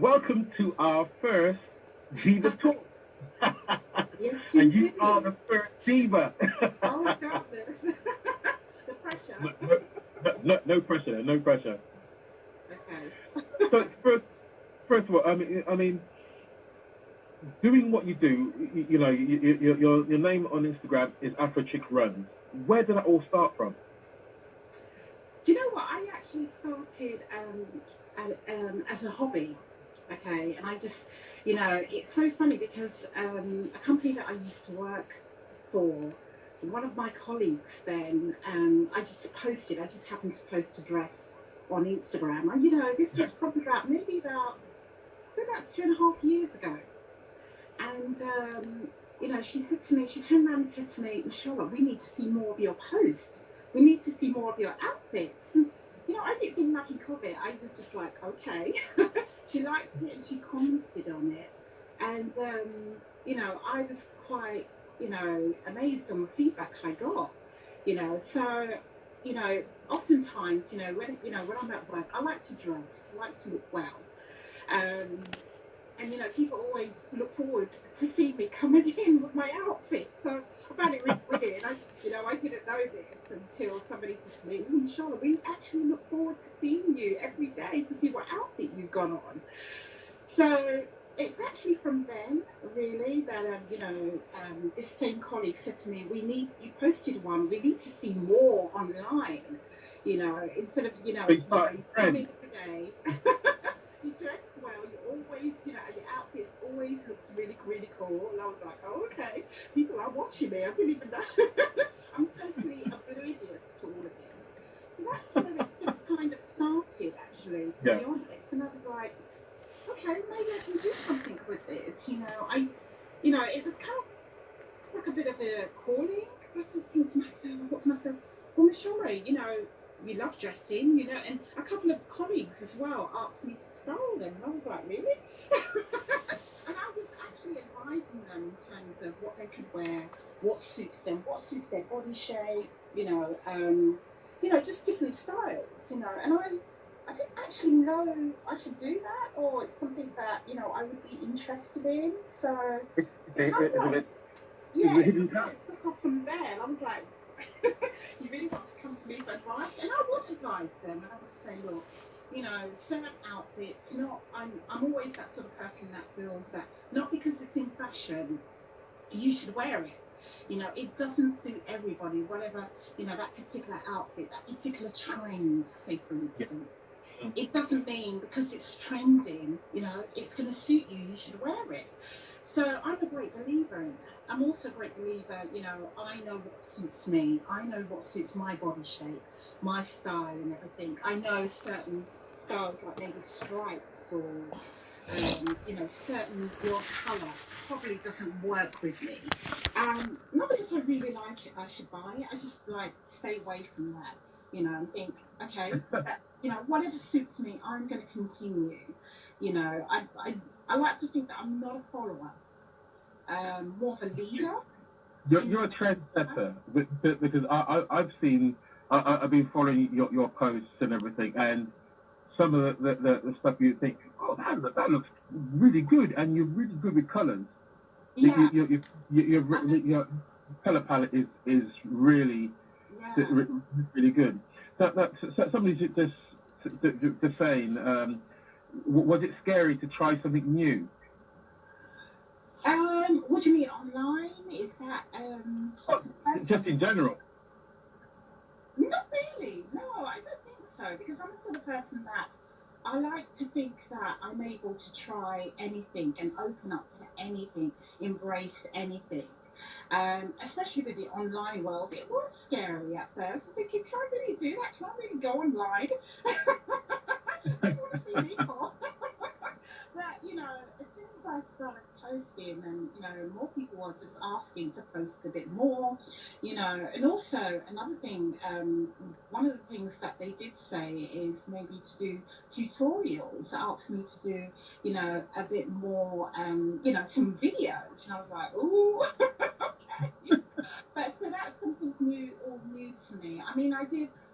welcome to our first Diva talk. Yes, And you are indeed. the first Diva. Oh my goodness. The pressure. No pressure, no pressure. Okay. So first of all, I mean, doing what you do, your name on Instagram is Afro Chick Runs. Where did that all start from? Do you know what? I actually started as a hobby. Okay. And I just, it's so funny because a company that I used to work for, one of my colleagues then, I just happened to post a dress on Instagram. And, this Yeah. was probably so about 2.5 years ago. And, she said to me, she turned around and said to me, Michelle, we need to see more of your post. We need to see more of your outfits. And, I didn't think nothing of it. I was just like, okay. She liked it and she commented on it. And, I was quite, amazed on the feedback I got, So, oftentimes, when I'm at work, I like to dress, I like to look well. Um, and people always look forward to see me coming in with my outfit. So I found it really weird. I didn't know this until somebody said to me, Charlotte, we actually look forward to seeing you every day to see what outfit you've gone on. So it's actually from then, really, that this same colleague said to me, you posted one. We need to see more online. Instead of So you started you a come trend. in every day. You dress well. You always, your outfits always looks really, really cool. And I was like, oh, okay. People are watching me. I didn't even know. I'm totally oblivious to all of this. So that's where it kind of started, actually, to Yeah. be honest. And I was like, okay, maybe I can do something with this. It was kind of like a bit of a calling because I thought to myself, well, Michelle, you love dressing, and a couple of colleagues as well asked me to style them, and I was like, really? And I was actually advising them in terms of what they could wear, what suits them, what suits their body shape, just different styles, and I didn't actually know I could do that, or it's something that I would be interested in. So it kind It's a of like, bit, it's yeah, a it hidden kind talent. of took off from there. And I was like, you really want to come to me for advice? And I would advise them, and I would say, look, certain outfits. Not, I'm always that sort of person that feels that not because it's in fashion, you should wear it. It doesn't suit everybody. Whatever that particular outfit, that particular trend, say for Yeah. instance, it doesn't mean because it's trending, it's going to suit you, you should wear it. So I'm a great believer in that. I'm also a great believer, I know what suits me. I know what suits my body shape, my style and everything. I know certain styles like maybe stripes or, certain broad colour probably doesn't work with me. Not because I really like it, I should buy it. I just like stay away from that, and think, okay, whatever suits me, I'm going to continue. I like to think that I'm not a follower, more of a leader. You're In a trendsetter because I've seen I've been following your posts and everything, and some of the stuff you think, oh, that looks really good, and you're really good with colors. Yeah, I think Your color palette is really yeah. really good. Somebody's just saying, was it scary to try something new? What do you mean online? Is that Oh, to the person? just in general. Not really. No, I don't think so. Because I'm the sort of person that I like to think that I'm able to try anything and open up to anything, embrace anything. Especially with the online world, it was scary at first. I'm thinking, can I really do that? Can I really go online? What do you want to see me for? But as soon as I started posting, and more people were just asking to post a bit more, and also another thing, one of the things that they did say is maybe to do tutorials, asked me to do, a bit more, some videos, and I was like, oh, okay. But so that's something new, all new to me. I mean,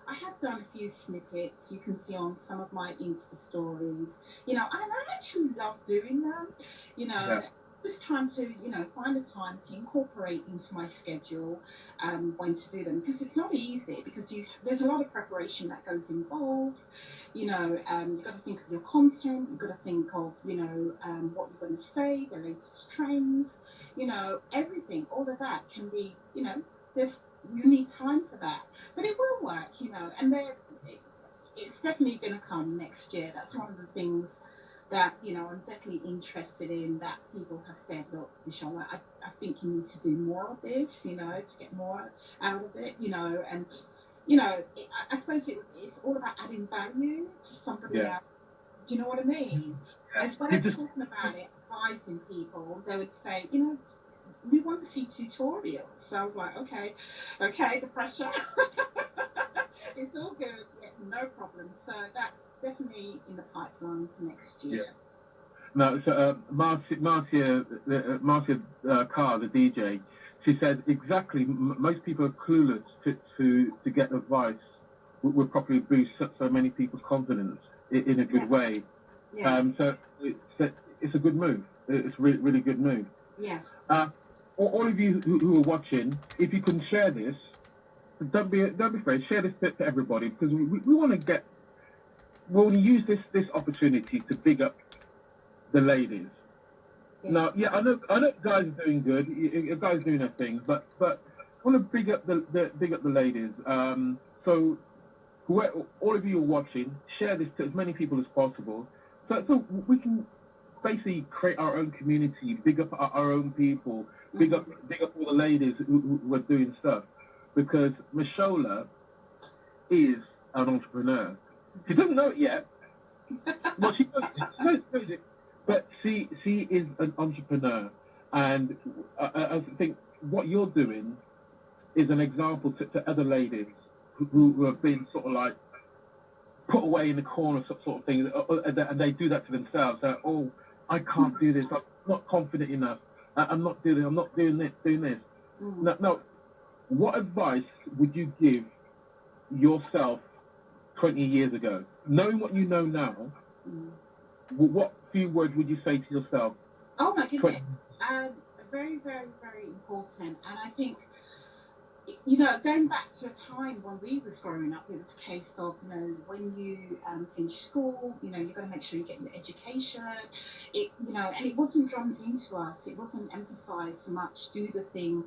I have done a few snippets. You can see on some of my Insta stories, you know, and I actually love doing them, you know, Yeah, just trying to, you know, find a time to incorporate into my schedule when to do them, because it's not easy, because there's a lot of preparation that goes involved. You know, you've got to think of your content, you've got to think of, you know, what you're going to say, the latest trends, you know, everything, all of that can be, you know, there's, you need time for that, but it will work, you know, and it's definitely going to come next year. That's one of the things that, you know, I'm definitely interested in, that people have said, look, Michelle, I think you need to do more of this, you know, to get more out of it, you know, and, you know, I suppose it's all about adding value to somebody yeah, else. Do you know what I mean? yeah. As well You as just talking about it, advising people, they would say, you know, we want to see tutorials. So I was like, okay, the pressure. It's all good. Yeah, no problem. So that's definitely in the pipeline for next yeah. year. No, so Marcia Carr, the DJ, she said exactly. Most people are clueless to get advice would probably boost so many people's confidence in a Yeah, good way. yeah, So it's a good move. It's a really really good move. yes, Uh, all of you who are watching, if you can share this, don't be afraid. Share this to everybody, because we want to get, we want to use this opportunity to big up the ladies. No, yes. yeah, I know, guys are doing good. Guys doing their thing, but I want to big up big up the ladies. So all of you are watching, share this to as many people as possible, so we can basically create our own community, big up our own people, Mm-hmm. big up all the ladies who are doing stuff, because Mashola is an entrepreneur. She doesn't know it yet. Well, she knows it. She knows it. But she is an entrepreneur, and I think what you're doing is an example to other ladies who have been sort of like put away in the corner, sort of thing, and they do that to themselves. That, oh, I can't do this. I'm not confident enough. I'm not doing. I'm not doing this. Doing this. Mm-hmm. No. What advice would you give yourself 20 years ago, knowing what you know now? Mm-hmm. What few words would you say to yourself Oh my 20? goodness. Very, very, very important. And I think, you know, going back to a time when we was growing up, it was a case of, you know, when you finish school, you know, you've got to make sure you get your education. It, you know, and it wasn't drummed into us. It wasn't emphasized so much. Do the things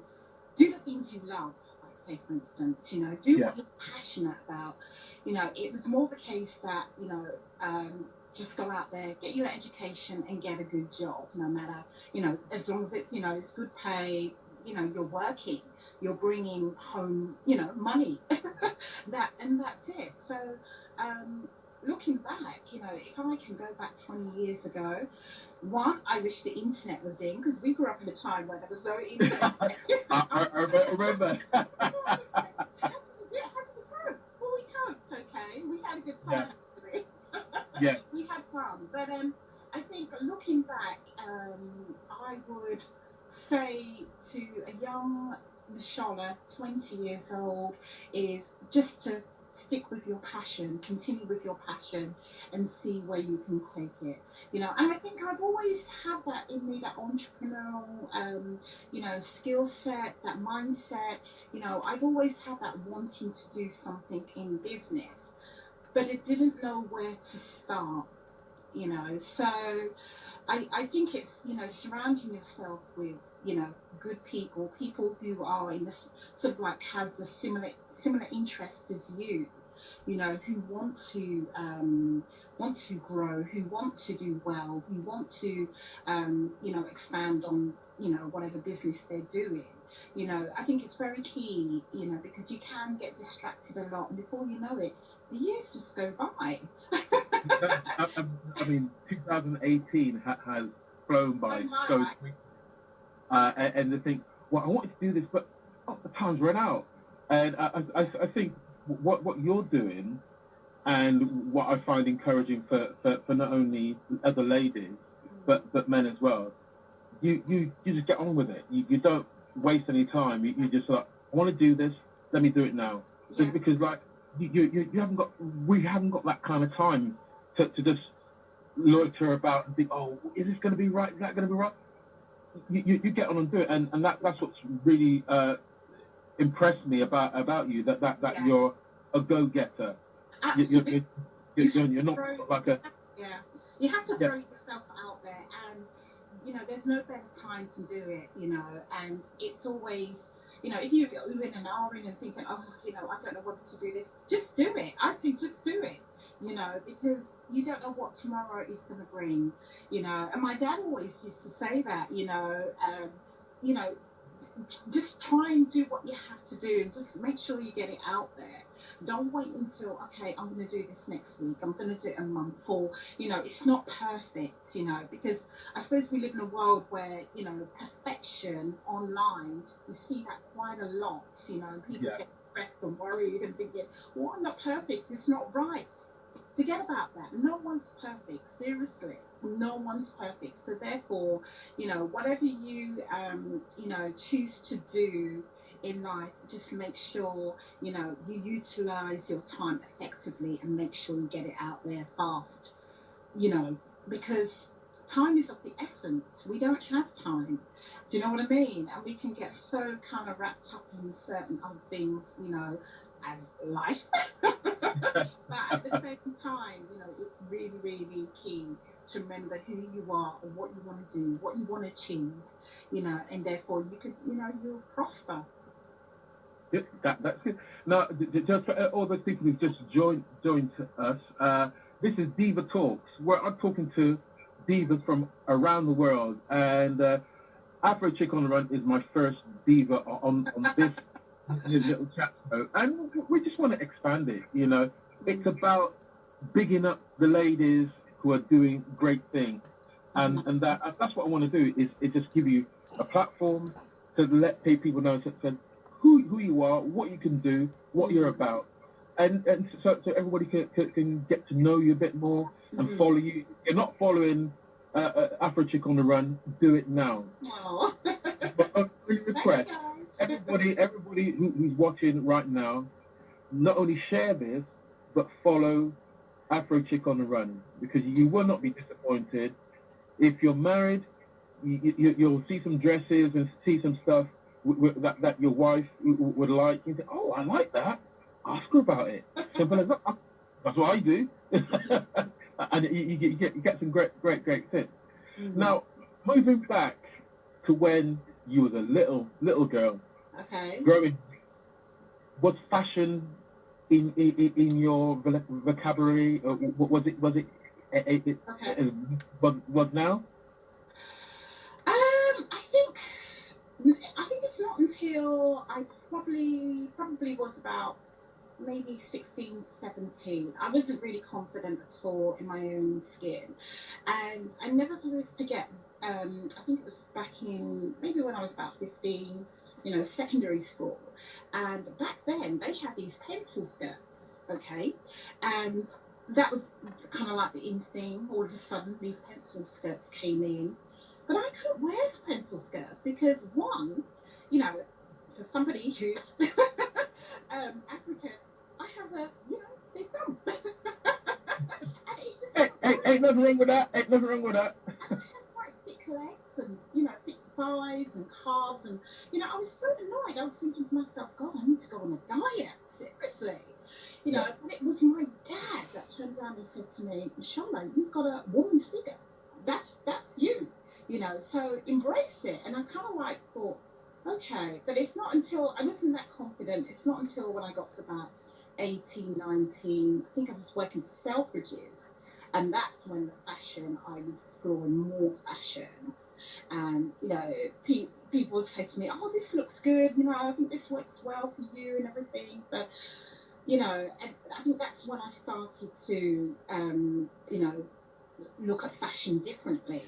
you love. Like, say, for instance, you know, do Yeah, what you're passionate about. You know, it was more the case that, you know, just go out there, get your education, and get a good job. No matter, you know, as long as it's, you know, it's good pay. You know, you're working, you're bringing home, you know, money. That's it. So, um, looking back, you know, if I can go back 20 years ago, one, I wish the internet was in, because we grew up in a time where there was no internet. I remember. How did you do it? How did you cope? Well, we coped, okay. We had a good Yeah, time, actually. yeah, We had fun. But I think looking back, I would say to a young Mashallah, 20 years old, is just to stick with your passion, continue with your passion, and see where you can take it. You know, and I think I've always had that in me, that entrepreneurial, you know, skill set, that mindset. You know, I've always had that wanting to do something in business, but I didn't know where to start, you know. So I think it's, you know, surrounding yourself with, you know, good people, people who are in this sort of like has the similar interest as you know, who want to grow, who want to do well, who want to you know, expand on, you know, whatever business they're doing. You know, I think it's very key, you know, because you can get distracted a lot, and before you know it, the years just go by. I mean, 2018 has flown Oh by my, so right? quickly, and they think, well, I wanted to do this, but the time's run out. And I think what you're doing, and what I find encouraging for not only other ladies but men as well, you just get on with it. You don't waste any time. You just like, I want to do this. Let me do it now. Yeah. Because like you haven't got, we haven't got that kind of time to just loiter about and think, oh, is this going to be right? Is that going to be right? You get on and do it, and that's what's really impressed me about you, that Yeah, you're a go getter. You, you, absolutely. you, You have you're to not throw, like a yeah, you have to yeah throw yourself out there, and there's no better time to do it, and it's always, if you're in an ahhing and thinking, oh, I don't know whether to do this, just do it. I say just do it, because you don't know what tomorrow is going to bring, and my dad always used to say that, you know, just try and do what you have to do and just make sure you get it out there. Don't wait until, okay, I'm going to do this next week, I'm going to do it a month, or it's not perfect, because I suppose we live in a world where perfection online, you see that quite a lot, and people yeah get stressed and worried and thinking, well, I'm not perfect, it's not right. Forget about that. No one's perfect. Seriously, no one's perfect. So therefore, whatever you choose to do in life, just make sure you utilize your time effectively and make sure you get it out there fast. You know, because time is of the essence. We don't have time. Do you know what I mean? And we can get so kind of wrapped up in certain other things, as life. But at the same time, it's really, really key to remember who you are and what you want to do, what you want to achieve, and therefore you could, you'll prosper. yeah, that's it. Now, just for all those people who've just joined us, this is Diva Talks, where I'm talking to divas from around the world, and Afro Chick on the Run is my first diva on this little chat show, and we just want to expand it. It's Mm-hmm. about bigging up the ladies who are doing great things, and that's what I want to do is just give you a platform to let people know who you are, what you can do, what you're Mm-hmm. about, and so everybody can get to know you a bit more and Mm-hmm. follow you. If you're not following Afro Chick on the Run, do it now. Oh, But I really thank you request guys. everybody who's watching right now, not only share this, but follow Afro Chick on the Run, because you will not be disappointed. If you're married, you'll see some dresses and see some stuff that your wife would like. You say, oh, I like that. Ask her about it. Simple as that. That's what I do. And you get some great tips. Mm-hmm. Now, moving back to when you was a little girl, Okay. growing, was fashion in your vocabulary? Okay. Was now? I think it's not until I probably was about maybe 16, 17. I wasn't really confident at all in my own skin. And I never forget, I think it was back in maybe when I was about 15, secondary school. And back then they had these pencil skirts, okay? And that was kind of like the in thing. All of a sudden, these pencil skirts came in. But I couldn't wear pencil skirts because, one, you know, for somebody who's African, I have a big bum, and it just Hey, not hey, right. ain't nothing wrong with that. Ain't nothing wrong with that. And I had quite thick legs and thick thighs and calves, and I was so annoyed. I was thinking to myself, God, I need to go on a diet, seriously. Yeah. But it was my dad that turned around and said to me, Charlotte, you've got a woman's figure. That's you. So embrace it. And I kind of like thought, okay, but it's not until I wasn't that confident. It's not until when I got to about 18, 19, I think I was working for Selfridges, and that's when the fashion, I was exploring more fashion. And people would say to me, oh, this looks good, I think this works well for you and everything. But and I think that's when I started to look at fashion differently,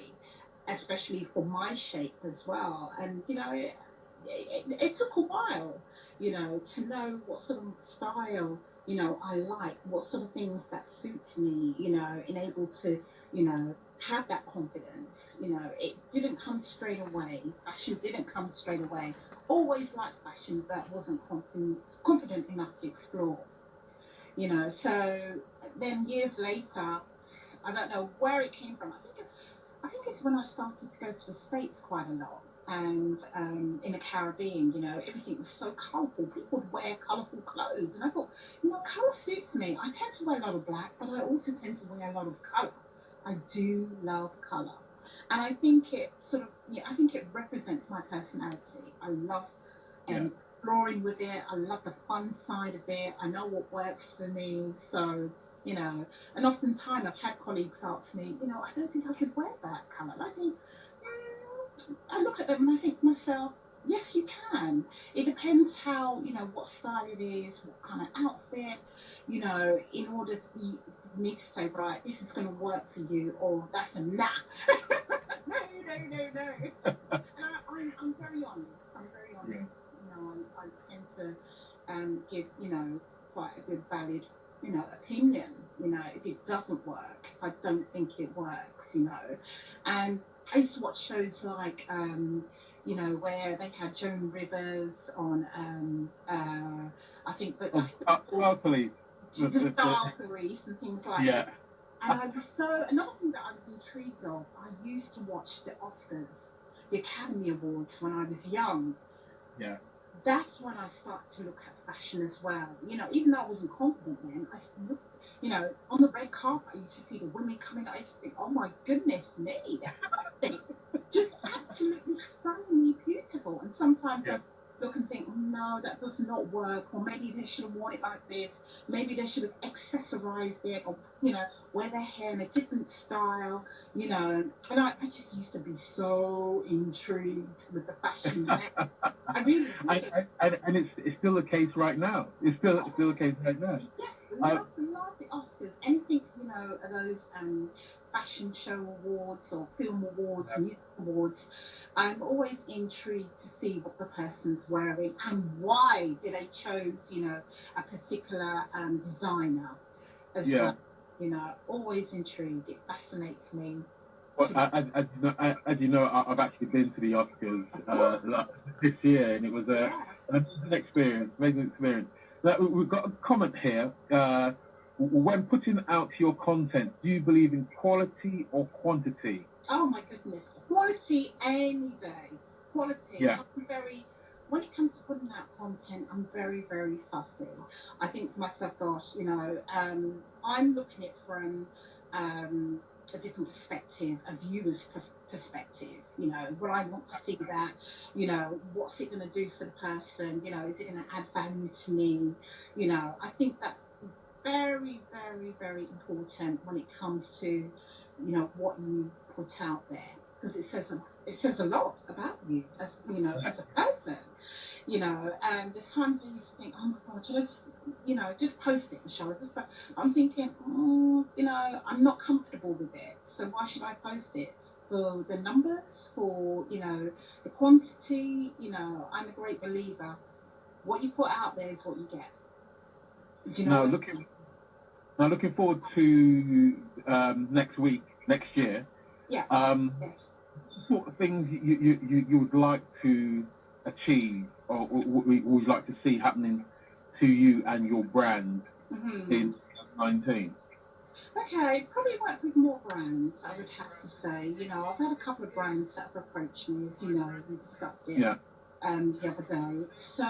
especially for my shape as well. And it took a while, to know what sort of style I like, what sort of things that suits me, and able to have that confidence. It didn't come straight away. Fashion didn't come straight away. Always liked fashion, but wasn't confident enough to explore. you know. So then years later, I don't know where it came from. I think it's when I started to go to the States quite a lot. And in the Caribbean, you know, everything was so colourful. People would wear colourful clothes. And I thought, you know, colour suits me. I tend to wear a lot of black, but I also tend to wear a lot of colour. I do love colour. And I think it sort of, yeah, I think it represents my personality. I love Yeah. exploring with it. I love the fun side of it. I know what works for me. So, you know, and oftentimes I've had colleagues ask me, you know, I don't think I could wear that colour. And I think, I look at them and I think to myself, yes, you can. It depends how, you know, what style it is, what kind of outfit, you know, in order for me to say, right, this is going to work for you, or that's a nah. No, no, no, no. And I'm very honest. I'm very Yeah. honest. You know, I tend to give, you know, quite a good valid, you know, opinion. You know, if it doesn't work, if I don't think it works, you know. And I used to watch shows like, you know, where they had Joan Rivers on, I think that Oh, Star Police. the Star Police and things like that. Yeah. And I was so, another thing that I was intrigued of, I used to watch the Oscars, the Academy Awards when I was young. Yeah. That's when I started to look at fashion as well. You know, even though I wasn't confident then, I looked, you know, on the red carpet, I used to see the women coming out. I used to think, oh my goodness me, that's just absolutely stunningly beautiful. And sometimes I Yeah. look and think, no, that does not work, or maybe they should have worn it like this, maybe they should have accessorized it, or, you know, wear their hair in a different style, you know. And I just used to be so intrigued with the fashion. I really did. And it's still the case right now. It's still the case right now. Yes, I, love the Oscars. Anything, you know, those fashion show awards or film awards, music awards. I'm always intrigued to see what the person's wearing and why did they chose, you know, a particular designer as yeah. well. You know, always intrigued. It fascinates me. Well, To, as you know, I've actually been to the Oscars of course, this year, and it was yeah. an amazing experience. Amazing experience. Now, we've got a comment here. When putting out your content, do you believe in quality or quantity? Oh my goodness, quality any day. Quality. Yeah. I'm very, when it comes to putting out content, I'm very, very fussy. I think to myself, gosh, you know, I'm looking at it from a different perspective, a viewer's perspective. You know, what I want to see that, you know, what's it going to do for the person? You know, is it going to add value to me? You know, I think that's very, very, very important when it comes to, you know, what you put out there, because it says a lot about you as, you know, as a person. You know, there's times I used to think, oh my god, should I just, you know, just post it, Michelle? Just, I'm thinking, oh, you know, I'm not comfortable with it, so why should I post it? For the numbers, for, you know, the quantity. You know, I'm a great believer. What you put out there is what you get. Do you know Now what? looking forward to next week, next year. Yeah. Um, Yes. sort of things you would like to achieve, or would like to see happening to you and your brand Mm-hmm. in 2019? Okay, probably work with more brands, I would have to say. You know, I've had a couple of brands that have approached me, as you know, we discussed it Yeah. the other day. So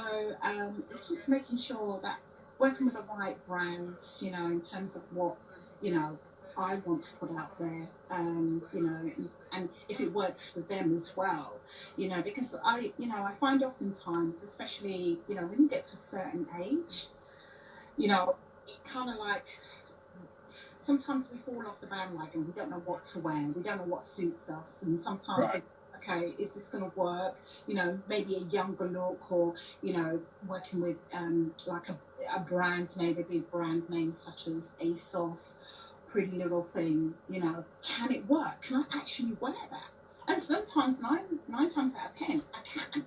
it's just making sure that working with the right brands, you know, in terms of what, you know, I want to put out there, you know, and if it works for them as well, you know, because you know, I find oftentimes, especially, you know, when you get to a certain age, you know, it kind of like, sometimes we fall off the bandwagon. We don't know what to wear. We don't know what suits us. And sometimes, Right. okay, is this going to work? You know, maybe a younger look, or, you know, working with like a brand name, maybe brand names such as ASOS, Pretty Little Thing. You know, can it work? Can I actually wear that? And sometimes nine times out of 10, I can.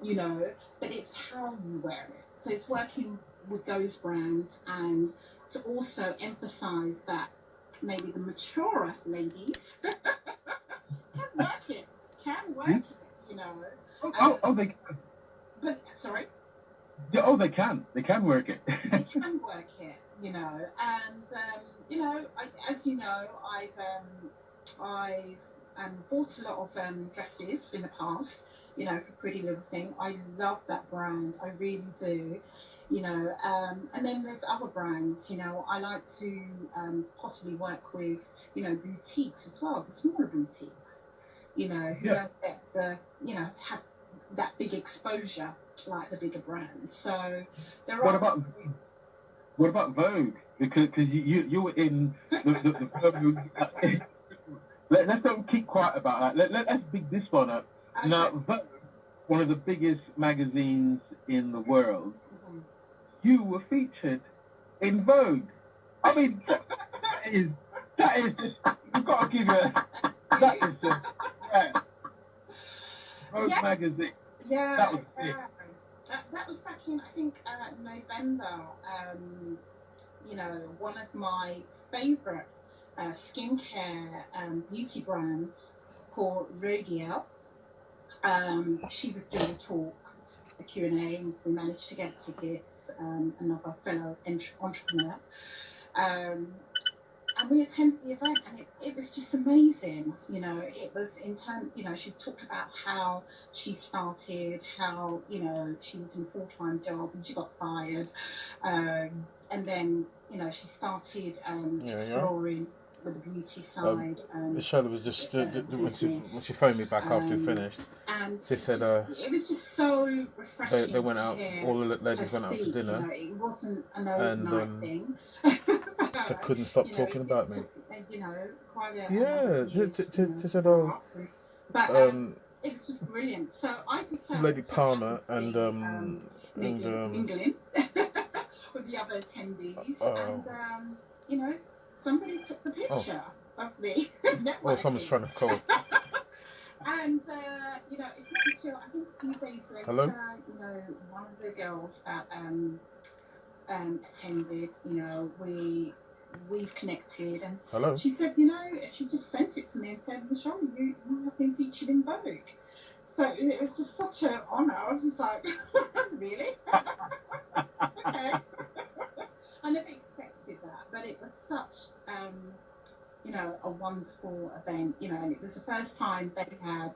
You know, but it's how you wear it. So it's working with those brands, and to also emphasize that maybe the maturer ladies can work it, can work Hmm? it, you know. Oh, Um, they but sorry, yeah, oh they can work it. they can work it. you know, and you know, as you know, I've bought a lot of dresses in the past, you know, for Pretty Little Thing. I love that brand, I really do, you know. And then there's other brands, you know. I like to possibly work with, you know, boutiques as well, the smaller boutiques, you know, who Yeah. don't get the, you know, have that big exposure like the bigger brands. So there What are. about what about Vogue? Because you were in the Vogue. Let's don't keep quiet about that. Let's big this one up. Okay. Now, Vogue, one of the biggest magazines in the world, Mhm. you were featured in Vogue. I mean, that is just you've got to give it. That is just yeah, Vogue Yeah, magazine. That yeah, was it. yeah. That was back in, I think, November. You know, one of my favourite skincare beauty brands called Rodiel. She was doing a talk, a Q&A, and we managed to get tickets, another fellow entrepreneur. Um, and we attended the event, and it was just amazing. You know, it was in turn, you know, she talked about how she started, how, you know, she was in a full-time job and she got fired. And then, you know, she started Yeah, yeah. exploring with the beauty Um, side, Michelle was just the when she business. phoned me back after we Um, finished. and She said it was just so they refreshing went to out. hear All the her ladies went out for speak. You dinner, know, it wasn't an and overnight thing. they couldn't stop You know, talking about it me. took, you know, quite a number of Yeah, years, you know, they to said, grow oh, up. But um, it was just brilliant. So I just Lady so happened Palmer to be and mingling with the other attendees, oh, and you know, somebody took the oh, picture of me oh, someone's networking. trying to call. And you know, it's not until I think a few days Hello, later, you know, one of the girls that attended, you know, we've connected, and hello. she said, you know, she just sent it to me and said, Michelle, you have been featured in Vogue. So it was just such an honor. I was just like, really? Okay. I never expected that, but it was such, you know, a wonderful event, you know, and it was the first time they had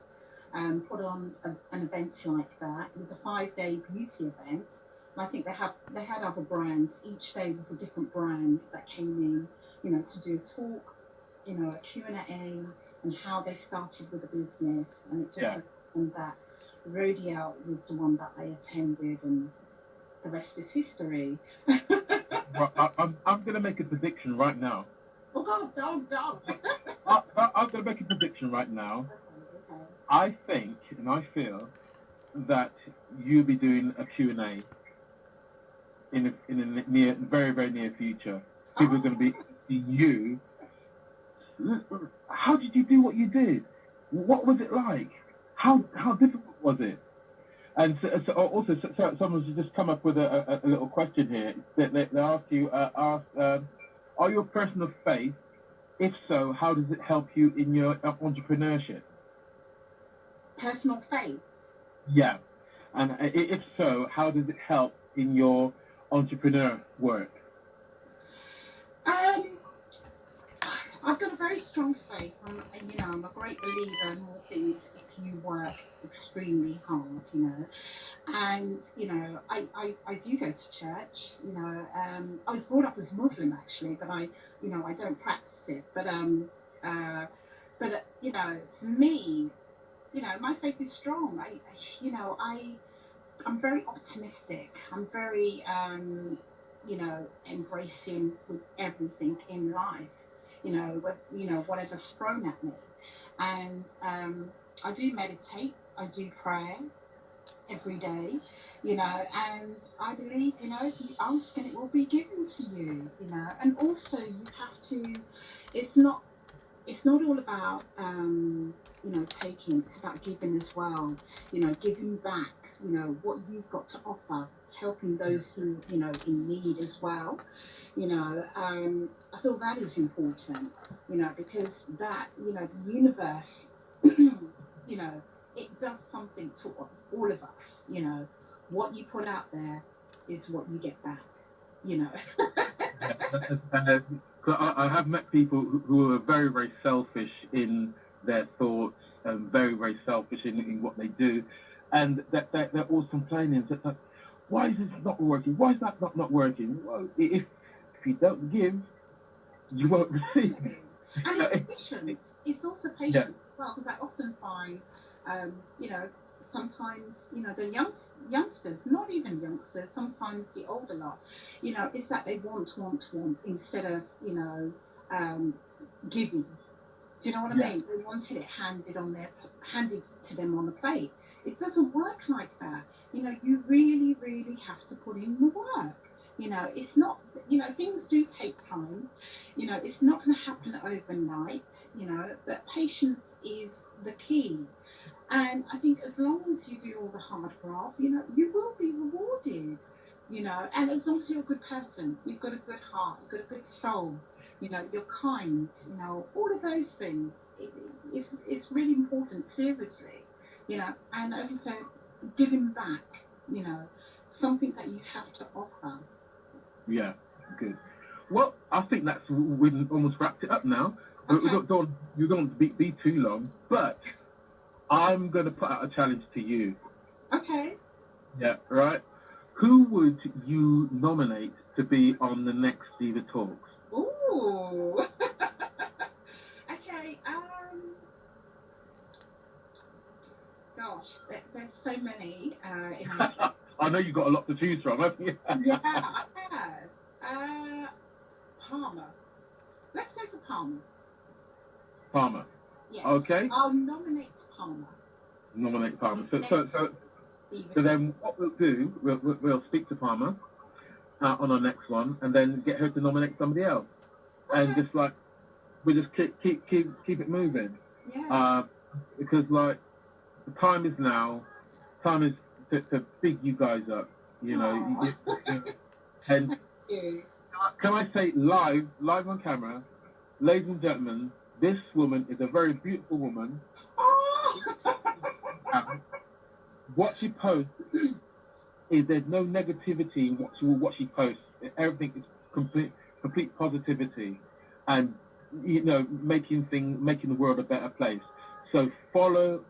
put on an event like that. It was a 5-day beauty event. And I think they had other brands. Each day was a different brand that came in, you know, to do a talk, you know, a Q&A, and how they started with the business. And it just Yeah. so happened that Rodial was the one that I attended, and the rest is history. Well, I'm going to make a prediction right now. Oh God, don't. I'm going to make a prediction right now. Okay. I think and I feel that you'll be doing a Q&A in a near, very, very near future. People are going to be Oh, asking you, how did you do what you did? What was it like? How difficult was it? And someone's just come up with a little question here. They ask you, are you a person of faith? If so, how does it help you in your entrepreneurship? personal faith. Yeah. And if so, how does it help in your entrepreneur work? Um, I've got a very strong faith. You know, I'm a great believer in all things if you work extremely hard, you know. And, you know, I do go to church, you know. I was brought up as Muslim, actually, but you know, I don't practice it. Uh, you know, for me, you know, my faith is strong. You know, I'm very optimistic. I'm very, you know, embracing with everything in life. You know, whatever's thrown at me, and I do meditate. I do pray every day. You know, and I believe, you know, if you ask and it will be given to you. You know, and also you have to. It's not. It's not all about you know, taking. It's about giving as well. You know, giving back. You know what you've got to offer, helping those who, you know, in need as well. You know, I feel that is important. You know, because that, you know, the universe, you know, it does something to all of us. You know, what you put out there is what you get back. You know. I have met people who are very, very selfish in their thoughts and very, very selfish in what they do, and they're always complaining. So it's like, why is this not working? Why is that not working? Well, if you don't give, you won't receive. And it's patience. It's also Yeah, patience as well, because I often find, you know, sometimes, you know, the youngsters, not even youngsters, sometimes the older lot, you know, it's that they want instead of, you know, um, giving. Do you know what I yeah, mean? They wanted it handed to them on the plate. It doesn't work like that. You know, you really, really have to put in the work. You know, it's not. You know, things do take time. You know, it's not going to happen overnight. You know, but patience is the key. And I think as long as you do all the hard graft, you know, you will be rewarded. You know, and as long as you're a good person, you've got a good heart, you've got a good soul, you know, you're kind, you know, all of those things. It's really important, seriously, you know. And as I said, giving back, you know, something that you have to offer. yeah. Good. Well, I think we've almost wrapped it up now. We Okay, don't be too long, but I'm going to put out a challenge to you. okay. Yeah, right. Who would you nominate to be on the next Diva Talks? Ooh. Okay. Gosh, there's so many in my. I know you've got a lot to choose from, haven't you? Yeah, I have. Palmer. Let's go for Palmer. Palmer. Yes, Okay, I'll nominate Palmer. nominate Palmer. So, so, Next so, Diva so Talk. then what we'll do, we'll speak to Palmer on our next one, and then get her to nominate somebody else, and Okay. just like we just keep it moving, Yeah. uh, because like the time is now. Time is to big you guys up. You know, Oh, and thank you. can I say live on camera, ladies and gentlemen, this woman is a very beautiful woman. Oh, What she posts is there's no negativity in what she posts. Everything is complete positivity, and making the world a better place. So follow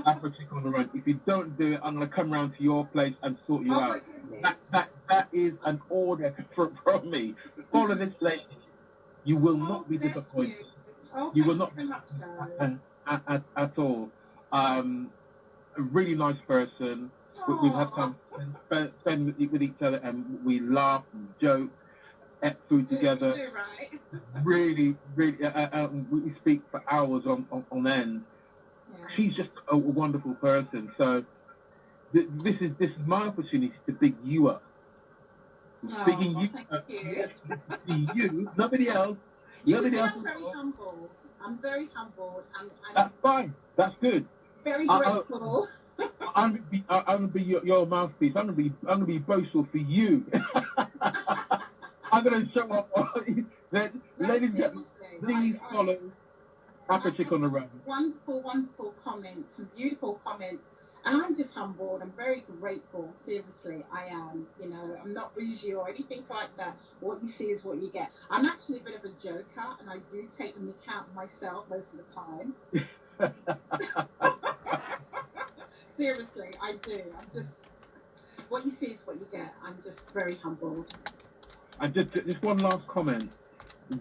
Africa on the run. If you don't do it, I'm gonna come round to your place and sort you oh my out. That goodness. that that is an order from me. Follow this lady. You will Oh, not be bless you. disappointed. Oh, You will thank you not be so much, Joe. disappointed at all. Yeah. A really nice person. We've had Oh, time to spend with each other, and we laugh and joke, ate food you together. do right. Really, we speak for hours on end. Yeah. She's just a wonderful person. So this is my opportunity to big you up. Bigging Oh, you thank up. you. Yes, you, nobody else. You can Nobody see else I'm very involved. humbled. I'm very humbled. I'm That's fine. That's good. very I, grateful. I'm gonna be your mouthpiece. I'm gonna be boastful for you. I'm gonna show up. No, Ladies and gentlemen, seriously. please follow Apple I've Chick had on the Road. wonderful, wonderful comments, some beautiful comments, and I'm just humbled. I'm very grateful. Seriously, I am. You know, I'm not bougie or anything like that. What you see is what you get. I'm actually a bit of a joker, and I do take an account of myself most of the time. Seriously, I do. I'm just what you see is what you get. I'm just very humbled. And just one last comment.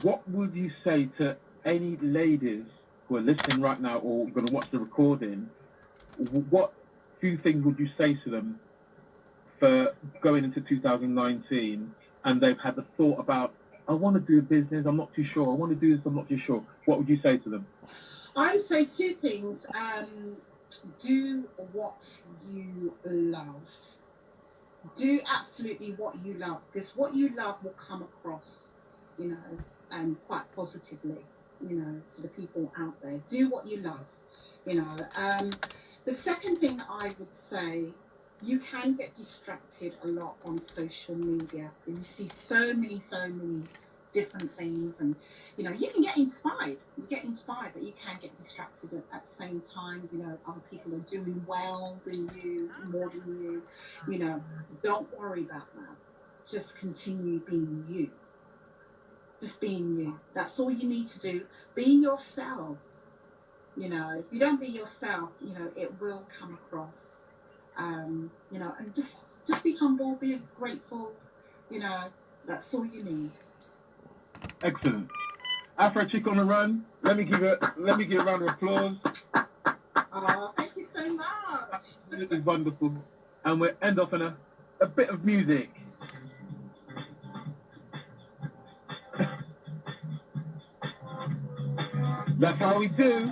What would you say to any ladies who are listening right now or going to watch the recording? What few things would you say to them for going into 2019 and they've had the thought about, I want to do a business, I'm not too sure. I want to do this, I'm not too sure. What would you say to them? I would say two things. Do what you love. Do absolutely what you love, because what you love will come across, you know, quite positively, you know, to the people out there. Do what you love, you know. The second thing I would say, you can get distracted a lot on social media. You see so many different things, and you know, you can get inspired. You get fine, but you can get distracted at the same time. You know, other people are doing well than you, more than you. You know, don't worry about that. Just continue being you. Just being you. That's all you need to do. Being yourself. You know, if you don't be yourself, you know, it will come across. You know, and just be humble, be grateful. You know, that's all you need. Excellent. Afro Chick on the Run. Let me give a round of applause. Oh, thank you so much. This is wonderful. And we'll end off on a bit of music. That's how we do.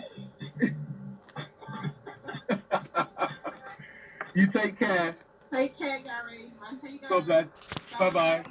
You take care. Take care, Gary. Mind how you go. God bless. Bye bye.